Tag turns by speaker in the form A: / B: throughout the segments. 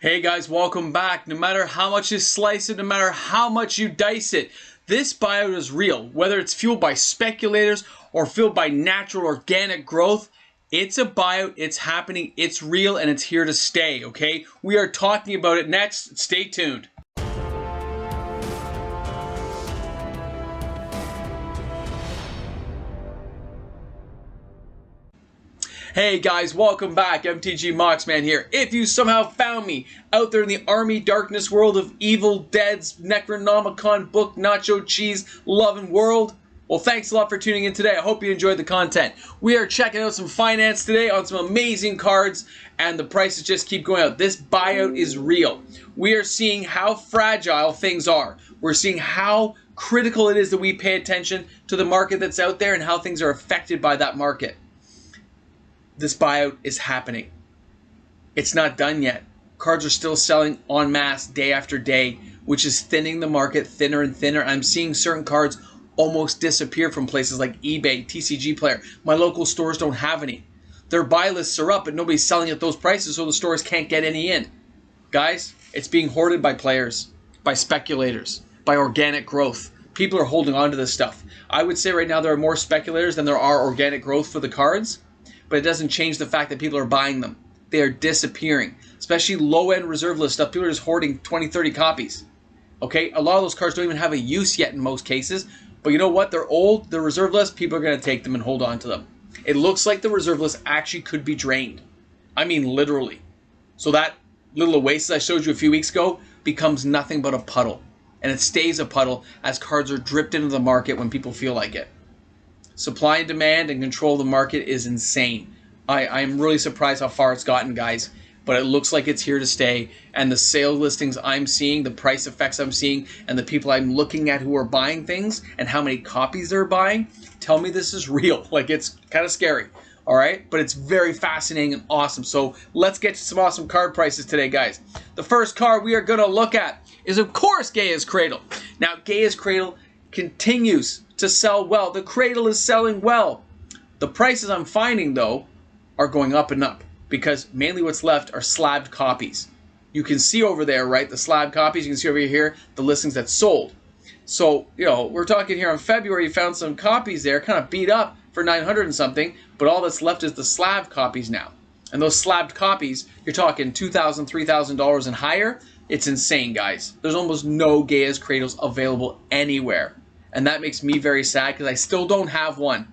A: Hey guys, welcome back. No matter how much you slice it, no matter how much you dice it, this buyout is real. Whether it's fueled by speculators or fueled by natural organic growth, it's a buyout, it's happening, it's real, and it's here to stay, okay? We are talking about it next. Stay tuned. Hey guys, welcome back. MTG Moxman here. If you somehow found me out there in the army darkness world of Evil Dead's Necronomicon book nacho cheese loving world, well, thanks a lot for tuning in today. I hope you enjoyed the content. We are checking out some finance today on some amazing cards, and the prices just keep going up. This buyout is real. We are seeing how fragile things are. We're seeing how critical it is that we pay attention to the market that's out there and how things are affected by that market. This buyout is happening. It's not done yet. Cards are still selling en masse day after day, which is thinning the market thinner and thinner. I'm seeing certain cards almost disappear from places like eBay, TCG Player. My local stores don't have any. Their buy lists are up, but nobody's selling at those prices, so the stores can't get any in. Guys, it's being hoarded by players, by speculators, by organic growth. People are holding on to this stuff. I would say right now there are more speculators than there are organic growth for the cards. But it doesn't change the fact that people are buying them. They are disappearing. Especially low-end reserve list stuff. People are just hoarding 20, 30 copies. Okay? A lot of those cards don't even have a use yet in most cases. But you know what? They're old. They're reserve list. People are going to take them and hold on to them. It looks like the reserve list actually could be drained. I mean literally. So that little oasis I showed you a few weeks ago becomes nothing but a puddle. And it stays a puddle as cards are dripped into the market when people feel like it. Supply and demand and control of the market is insane. I'm really surprised how far it's gotten, guys. But it looks like it's here to stay. And the sale listings I'm seeing, the price effects I'm seeing, and the people I'm looking at who are buying things and how many copies they're buying, tell me this is real. Like, it's kind of scary. All right? But it's very fascinating and awesome. So let's get to some awesome card prices today, guys. The first card we are going to look at is, of course, Gaias Cradle. Now, Gaias Cradle continues to sell well. The Cradle is selling well. The prices I'm finding, though, are going up and up because mainly what's left are slabbed copies. You can see over there, right, the slab copies. You can see over here the listings that sold. So, you know, we're talking here in February, you found some copies there kind of beat up for 900 and something, but all that's left is the slab copies now. And those slabbed copies, you're talking $2,000, $3,000 and higher. It's insane, guys. There's almost no Gaias Cradles available anywhere. And that makes me very sad because I still don't have one.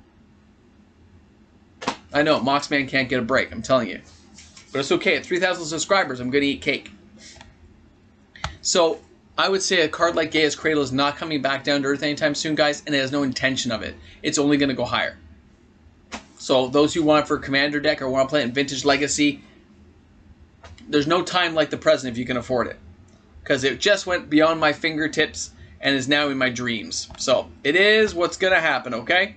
A: I know, Moxman can't get a break, I'm telling you. But it's okay, at 3,000 subscribers, I'm going to eat cake. So, I would say a card like Gaias Cradle is not coming back down to earth anytime soon, guys, and it has no intention of it. It's only going to go higher. So, those who want it for a Commander deck or want to play it in Vintage Legacy, there's no time like the present if you can afford it. Because it just went beyond my fingertips and is now in my dreams. So, it is what's going to happen, okay?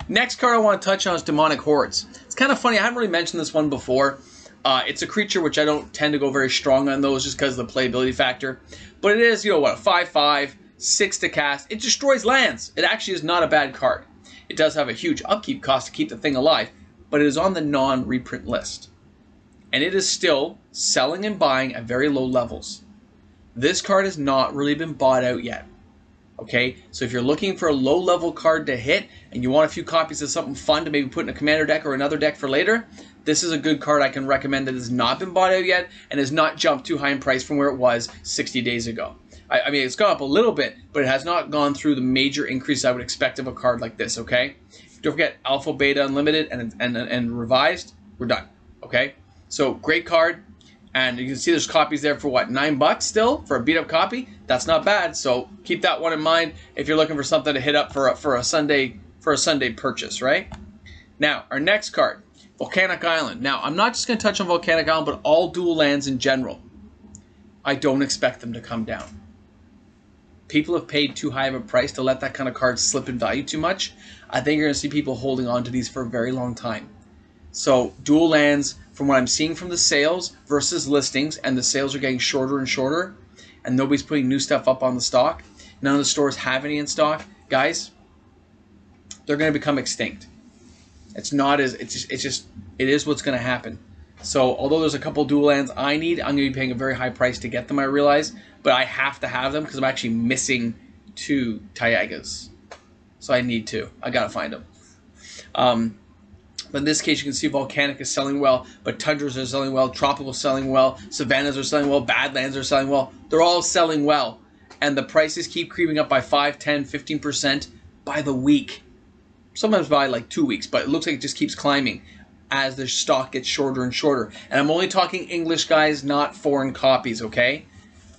A: Next card I want to touch on is Demonic Hordes. It's kind of funny, I haven't really mentioned this one before. It's a creature which I don't tend to go very strong on those just because of the playability factor. But it is, you know what, a 5/5, 6 to cast. It destroys lands. It actually is not a bad card. It does have a huge upkeep cost to keep the thing alive, but it is on the non-reprint list. And it is still selling and buying at very low levels. This card has not really been bought out yet. Okay, so if you're looking for a low-level card to hit and you want a few copies of something fun to maybe put in a Commander deck or another deck for later, this is a good card I can recommend that has not been bought out yet and has not jumped too high in price from where it was 60 days ago. I mean, it's gone up a little bit, but it has not gone through the major increase I would expect of a card like this, okay? Don't forget Alpha, Beta, Unlimited, and Revised. We're done, okay? So, great card. And you can see there's copies there for what, $9 still for a beat up copy? That's not bad. So keep that one in mind if you're looking for something to hit up for a Sunday purchase, right? Now, our next card, Volcanic Island. Now, I'm not just going to touch on Volcanic Island, but all Duel Lands in general. I don't expect them to come down. People have paid too high of a price to let that kind of card slip in value too much. I think you're going to see people holding on to these for a very long time. So, Duel Lands, from what I'm seeing from the sales versus listings, and the sales are getting shorter and shorter, and nobody's putting new stuff up on the stock. None of the stores have any in stock. Guys, they're going to become extinct. It is what's going to happen. So although there's a couple Duel Lands I need, I'm going to be paying a very high price to get them, I realize. But I have to have them because I'm actually missing 2 Taiagas. So I need to. I got to find them. But in this case, you can see Volcanic is selling well, but Tundras are selling well, Tropical selling well, Savannas are selling well, Badlands are selling well. They're all selling well. And the prices keep creeping up by 5, 10, 15% by the week. Sometimes by like 2 weeks, but it looks like it just keeps climbing as their stock gets shorter and shorter. And I'm only talking English, guys, not foreign copies, okay?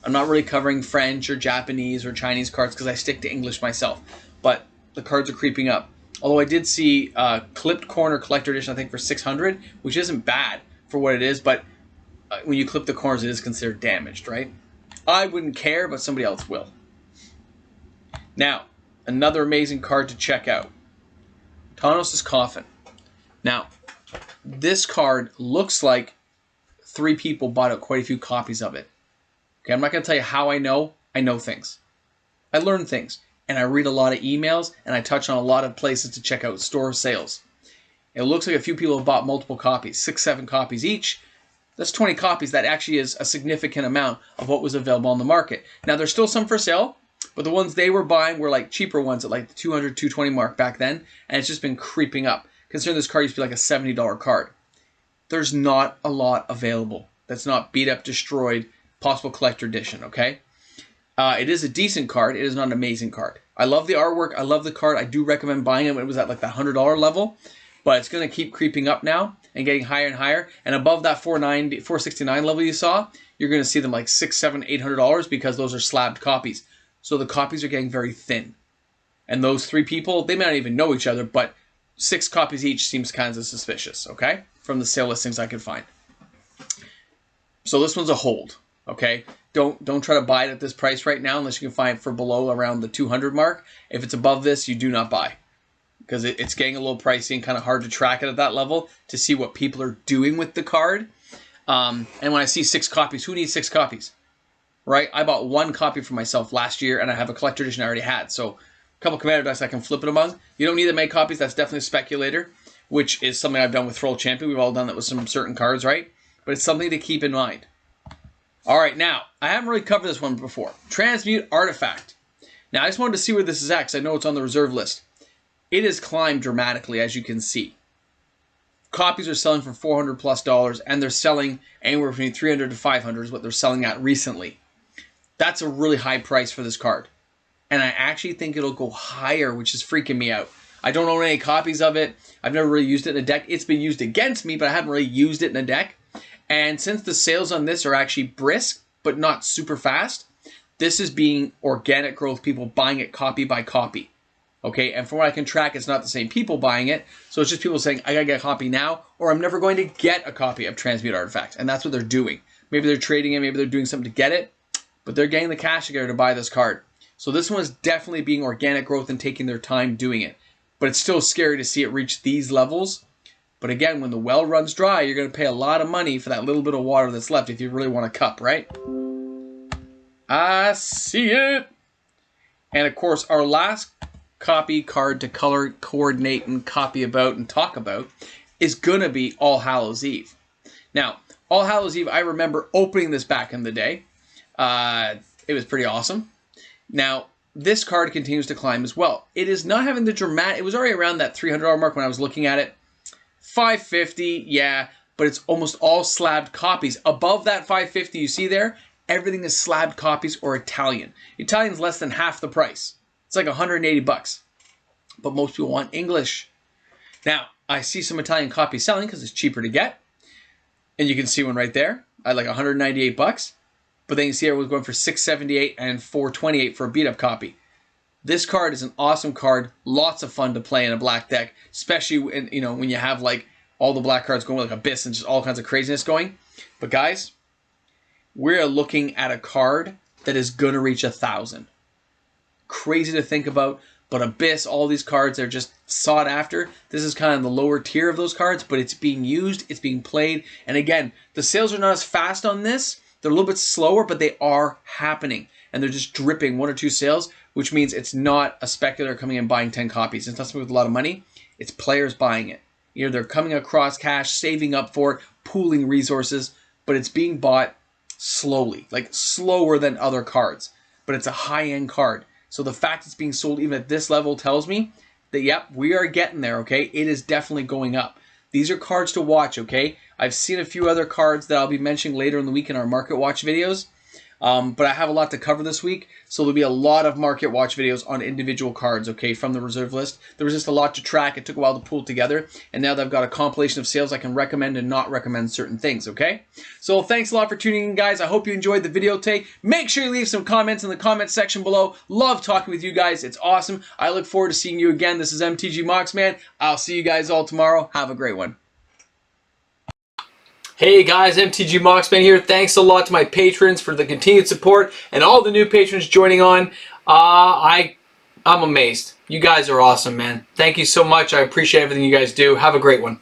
A: I'm not really covering French or Japanese or Chinese cards because I stick to English myself. But the cards are creeping up. Although I did see Clipped Corner Collector Edition, I think, for 600, which isn't bad for what it is, but when you clip the corners, it is considered damaged, right? I wouldn't care, but somebody else will. Now, another amazing card to check out. Thanos' Coffin. Now, this card looks like 3 people bought out quite a few copies of it. Okay, I'm not going to tell you how I know. I know things. I learn things. And I read a lot of emails, and I touch on a lot of places to check out store sales. It looks like a few people have bought multiple copies, 6, 7 copies each. That's 20 copies. That actually is a significant amount of what was available on the market. Now, there's still some for sale, but the ones they were buying were like cheaper ones at like the 200, 220 mark back then, and it's just been creeping up. Considering this card used to be like a $70 card. There's not a lot available that's not beat up, destroyed, possible collector edition, okay? It is a decent card. It is not an amazing card. I love the artwork. I love the card. I do recommend buying it when it was at like the $100 level, but it's going to keep creeping up now and getting higher and higher. And above that $490, $469 level you saw, you're going to see them like $600, $700, $800 because those are slabbed copies. So the copies are getting very thin. And those 3 people, they may not even know each other, but 6 copies each seems kind of suspicious, okay? From the sale listings I could find. So this one's a hold, okay? Don't try to buy it at this price right now unless you can find it for below around the 200 mark. If it's above this, you do not buy. Because it's getting a little pricey and kind of hard to track it at that level to see what people are doing with the card. And when I see 6 copies, who needs 6 copies? Right? I bought 1 copy for myself last year, and I have a collector edition I already had. So a couple Commander decks I can flip it among. You don't need that many copies. That's definitely a speculator, which is something I've done with Troll Champion. We've all done that with some certain cards, right? But it's something to keep in mind. All right, now, I haven't really covered this one before. Transmute Artifact. Now, I just wanted to see where this is at because I know it's on the reserve list. It has climbed dramatically, as you can see. Copies are selling for $400+, and they're selling anywhere between $300 to $500 is what they're selling at recently. That's a really high price for this card. And I actually think it'll go higher, which is freaking me out. I don't own any copies of it. I've never really used it in a deck. It's been used against me, but I haven't really used it in a deck. And since the sales on this are actually brisk, but not super fast, this is being organic growth, people buying it copy by copy. Okay, and from what I can track, it's not the same people buying it. So it's just people saying, I gotta get a copy now, or I'm never going to get a copy of Transmute Artifact. And that's what they're doing. Maybe they're trading it, maybe they're doing something to get it, but they're getting the cash together to buy this card. So this one is definitely being organic growth and taking their time doing it. But it's still scary to see it reach these levels. But again, when the well runs dry, you're going to pay a lot of money for that little bit of water that's left if you really want a cup, right? I see it! And of course, our last copy card to color coordinate and copy about and talk about is going to be All Hallows Eve. Now, All Hallows Eve, I remember opening this back in the day. It was pretty awesome. Now, this card continues to climb as well. It is not having the dramatic... It was already around that $300 mark when I was looking at it. $550, yeah, but it's almost all slabbed copies. Above that $550 you see there, everything is slabbed copies or Italian. Italian's less than half the price. It's like $180. But most people want English. Now, I see some Italian copies selling because it's cheaper to get. And you can see one right there at like $198. But then you see everyone's going for $678 and $428 for a beat-up copy. This card is an awesome card. Lots of fun to play in a black deck, especially when, when you have like all the black cards going like Abyss and just all kinds of craziness going. But guys, we're looking at a card that is going to reach 1,000. Crazy to think about, but Abyss, all these cards are just sought after. This is kind of the lower tier of those cards, but it's being used, it's being played. And again, the sales are not as fast on this. They're a little bit slower, but they are happening. And they're just dripping 1 or 2 sales, which means it's not a speculator coming in buying 10 copies. It's not somebody with a lot of money. It's players buying it. Either they're coming across cash, saving up for it, pooling resources, but it's being bought slowly, like slower than other cards. But it's a high-end card. So the fact it's being sold even at this level tells me that, yep, we are getting there, okay? It is definitely going up. These are cards to watch, okay? I've seen a few other cards that I'll be mentioning later in the week in our Market Watch videos. But I have a lot to cover this week, so there'll be a lot of Market Watch videos on individual cards, okay, from the reserve list. There was just a lot to track. It took a while to pull together, and now that I've got a compilation of sales, I can recommend and not recommend certain things, okay? So thanks a lot for tuning in, guys. I hope you enjoyed the video today. Make sure you leave some comments in the comment section below. Love talking with you guys. It's awesome. I look forward to seeing you again. This is MTG Moxman. I'll see you guys all tomorrow. Have a great one. Hey guys, MTG Moxman here. Thanks a lot to my patrons for the continued support and all the new patrons joining on. I'm amazed. You guys are awesome, man. Thank you so much. I appreciate everything you guys do. Have a great one.